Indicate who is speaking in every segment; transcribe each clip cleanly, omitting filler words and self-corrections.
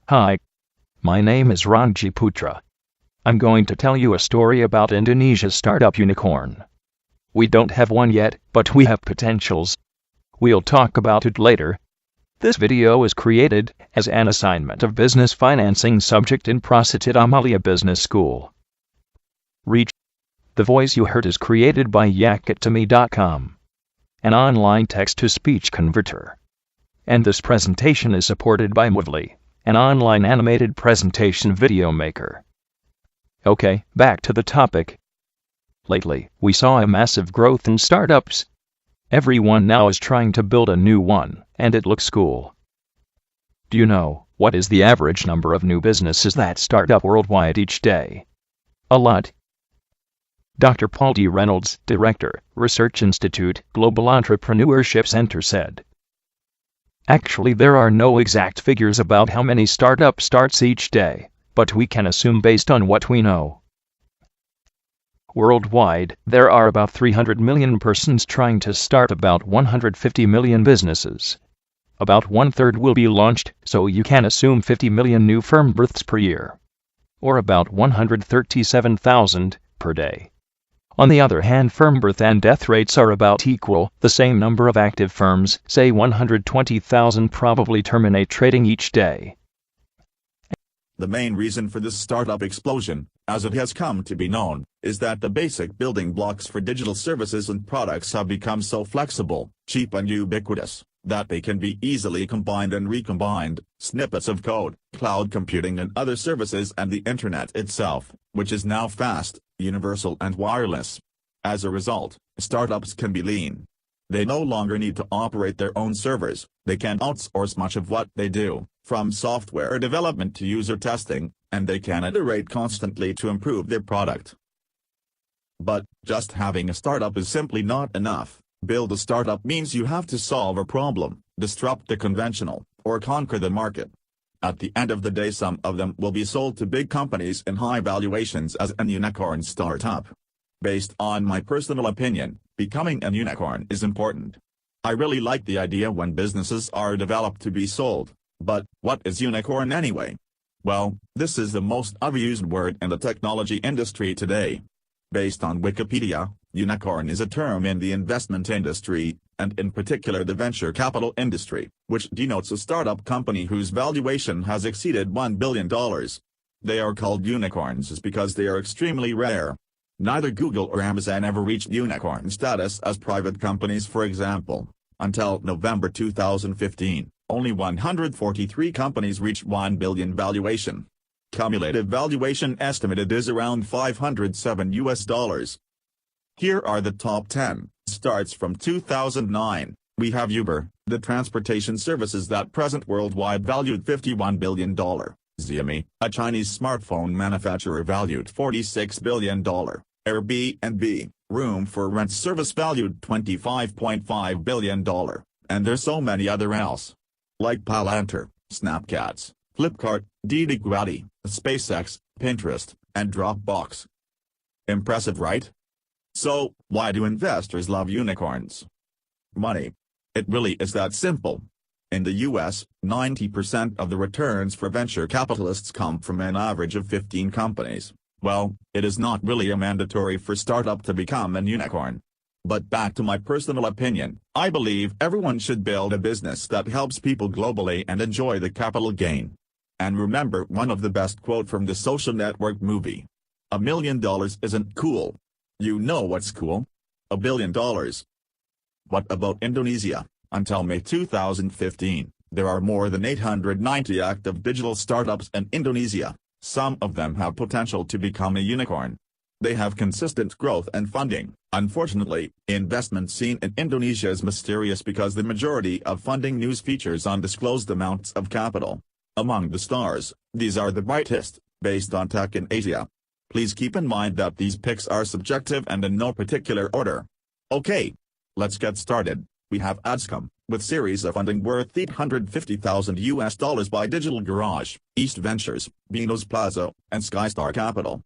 Speaker 1: Hi. My name is Ranji Putra. I'm going to tell you a story about Indonesia's startup unicorn. We don't have one yet, but we have potentials. We'll talk about it later. This video is created as an assignment of business financing subject in Prasetya Amalia Business School. Reach. The voice you heard is created by yakitome.com, an online text-to-speech converter. And this presentation is supported by Movely, an online animated presentation video maker. Okay, back to the topic. Lately, we saw a massive growth in startups. Everyone now is trying to build a new one, and it looks cool. Do you know what is the average number of new businesses that start up worldwide each day? A lot. Dr. Paul D. Reynolds, Director, Research Institute, Global Entrepreneurship Center said, "Actually, there are no exact figures about how many startup starts each day, but we can assume based on what we know. Worldwide, there are about 300 million persons trying to start about 150 million businesses. About one-third will be launched, so you can assume 50 million new firm births per year, or about 137,000 per day. On the other hand, firm birth and death rates are about equal. The same number of active firms, say 120,000, probably terminate trading each day."
Speaker 2: The main reason for this startup explosion, as it has come to be known, is that the basic building blocks for digital services and products have become so flexible, cheap and ubiquitous, that they can be easily combined and recombined. Snippets of code, cloud computing and other services, and the internet itself, which is now fast, universal and wireless. As a result, startups can be lean. They no longer need to operate their own servers. They can outsource much of what they do, from software development to user testing, and they can iterate constantly to improve their product. But just having a startup is simply not enough. Build a startup means you have to solve a problem, disrupt the conventional, or conquer the market. At the end of the day, some of them will be sold to big companies in high valuations as a unicorn startup. Based on my personal opinion, becoming a unicorn is important. I really like the idea when businesses are developed to be sold. But what is unicorn anyway? Well, this is the most overused word in the technology industry today. Based on Wikipedia, unicorn is a term in the investment industry, and in particular the venture capital industry, which denotes a startup company whose valuation has exceeded $1 billion. They are called unicorns because they are extremely rare. Neither Google or Amazon ever reached unicorn status as private companies, for example. Until November 2015, only 143 companies reached $1 billion valuation. Cumulative valuation estimated is around $507. Here are the top 10. Starts from 2009. We have Uber, the transportation services that present worldwide valued $51 billion. Xiaomi, a Chinese smartphone manufacturer, valued $46 billion. Airbnb, room for rent service, valued $25.5 billion. And there's so many other else. Like Palantir, Snapchats, Flipkart, Didi Guadi, SpaceX, Pinterest, and Dropbox. Impressive, right? So, why do investors love unicorns? Money. It really is that simple. In the US, 90% of the returns for venture capitalists come from an average of 15 companies. Well, it is not really a mandatory for startup to become an unicorn. But back to my personal opinion, I believe everyone should build a business that helps people globally and enjoy the capital gain. And remember one of the best quote from the Social Network movie. $1 million isn't cool. You know what's cool? $1 billion. What about Indonesia? Until May 2015, there are more than 890 active digital startups in Indonesia. Some of them have potential to become a unicorn. They have consistent growth and funding. Unfortunately, investment seen in Indonesia is mysterious because the majority of funding news features undisclosed amounts of capital. Among the stars, these are the brightest, based on tech in Asia. Please keep in mind that these picks are subjective and in no particular order. Okay, let's get started. We have Adscom, with series of funding worth $850,000 by Digital Garage, East Ventures, Beano's Plaza, and Skystar Capital.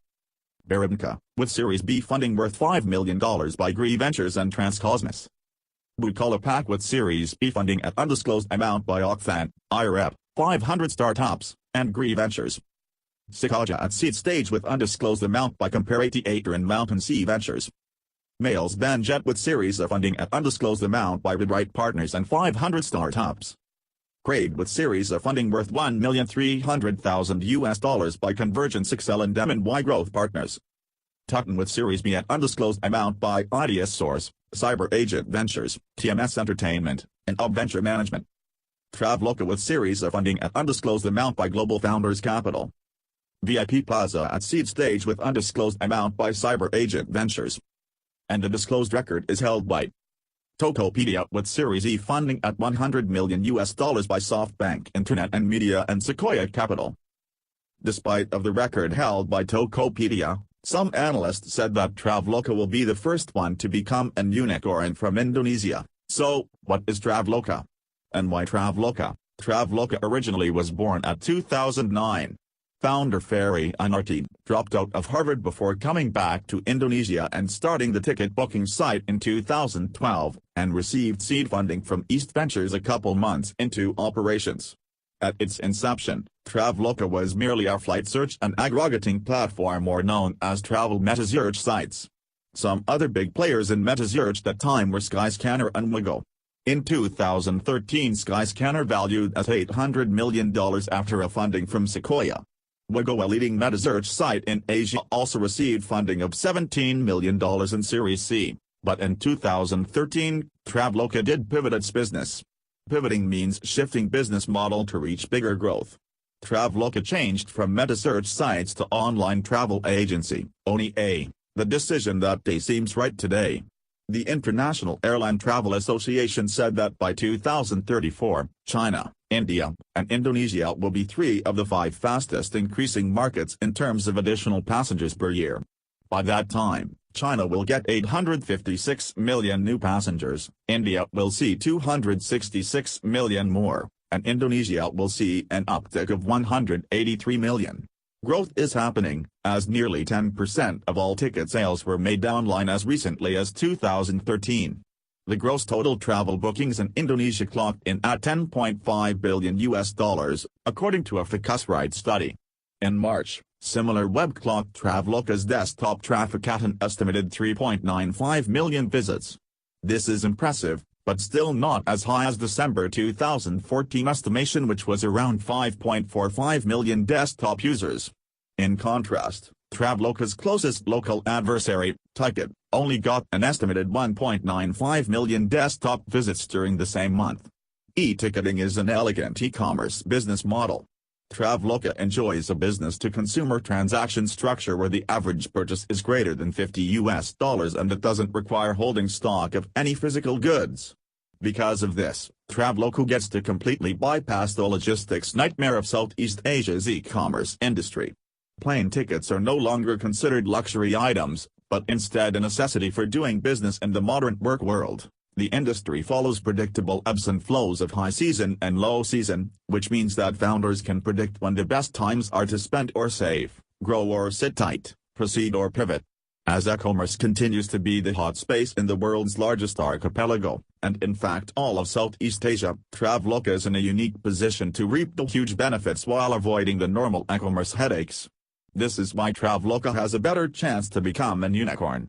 Speaker 2: Baranka, with Series B funding worth $5 million by Gree Ventures and Transcosmos. Bukalapak with Series B funding at undisclosed amount by Ocfan, IREP, 500 startups, and Gree Ventures. Sikaja at seed stage with undisclosed amount by Comparator and Mountain Sea Ventures. Males Banjet with series of funding at undisclosed amount by Redright Partners and 500 startups. Craig with series of funding worth $1,300,000 by Convergence Excel and M&Y Growth Partners. Tutton with Series B at undisclosed amount by IDS Source, Cyber Agent Ventures, TMS Entertainment, and Up Venture Management. Traveloka with series of funding at undisclosed amount by Global Founders Capital. VIP Plaza at seed stage with undisclosed amount by Cyber Agent Ventures. And the disclosed record is held by Tokopedia with Series E funding at $100 million by SoftBank Internet and Media and Sequoia Capital. Despite of the record held by Tokopedia, some analysts said that Traveloka will be the first one to become a unicorn from Indonesia. So, what is Traveloka? And why Traveloka? Traveloka originally was born at 2009. Founder Ferry Anarti dropped out of Harvard before coming back to Indonesia and starting the ticket booking site in 2012, and received seed funding from East Ventures a couple months into operations. At its inception, Traveloka was merely a flight search and aggregating platform or known as travel meta-search sites. Some other big players in meta-search at that time were Skyscanner and Wigo. In 2013 Skyscanner valued at $800 million after a funding from Sequoia. Wigo, a leading meta-search site in Asia, also received funding of $17 million in Series C, but in 2013, Traveloka did pivot its business. Pivoting means shifting business model to reach bigger growth. Traveloka changed from meta-search sites to online travel agency, ONI. The decision that day seems right today. The International Airline Travel Association said that by 2034, China, India, and Indonesia will be 3 of the 5 fastest increasing markets in terms of additional passengers per year. By that time, China will get 856 million new passengers, India will see 266 million more, and Indonesia will see an uptick of 183 million. Growth is happening, as nearly 10% of all ticket sales were made online as recently as 2013. The gross total travel bookings in Indonesia clocked in at $10.5 billion, according to a Phocuswright study. In March, similar web clocked Traveloka's desktop traffic at an estimated 3.95 million visits. This is impressive, but still not as high as December 2014 estimation, which was around 5.45 million desktop users. In contrast, Traveloka's closest local adversary, Ticket, only got an estimated 1.95 million desktop visits during the same month. E-ticketing is an elegant e-commerce business model. Traveloka enjoys a business-to-consumer transaction structure where the average purchase is greater than $50 and it doesn't require holding stock of any physical goods. Because of this, Traveloka gets to completely bypass the logistics nightmare of Southeast Asia's e-commerce industry. Plane tickets are no longer considered luxury items, but instead a necessity for doing business in the modern work world. The industry follows predictable ebbs and flows of high season and low season, which means that founders can predict when the best times are to spend or save, grow or sit tight, proceed or pivot. As e-commerce continues to be the hot space in the world's largest archipelago, and in fact all of Southeast Asia, Traveloka is in a unique position to reap the huge benefits while avoiding the normal e-commerce headaches. This is why Traveloka has a better chance to become a unicorn.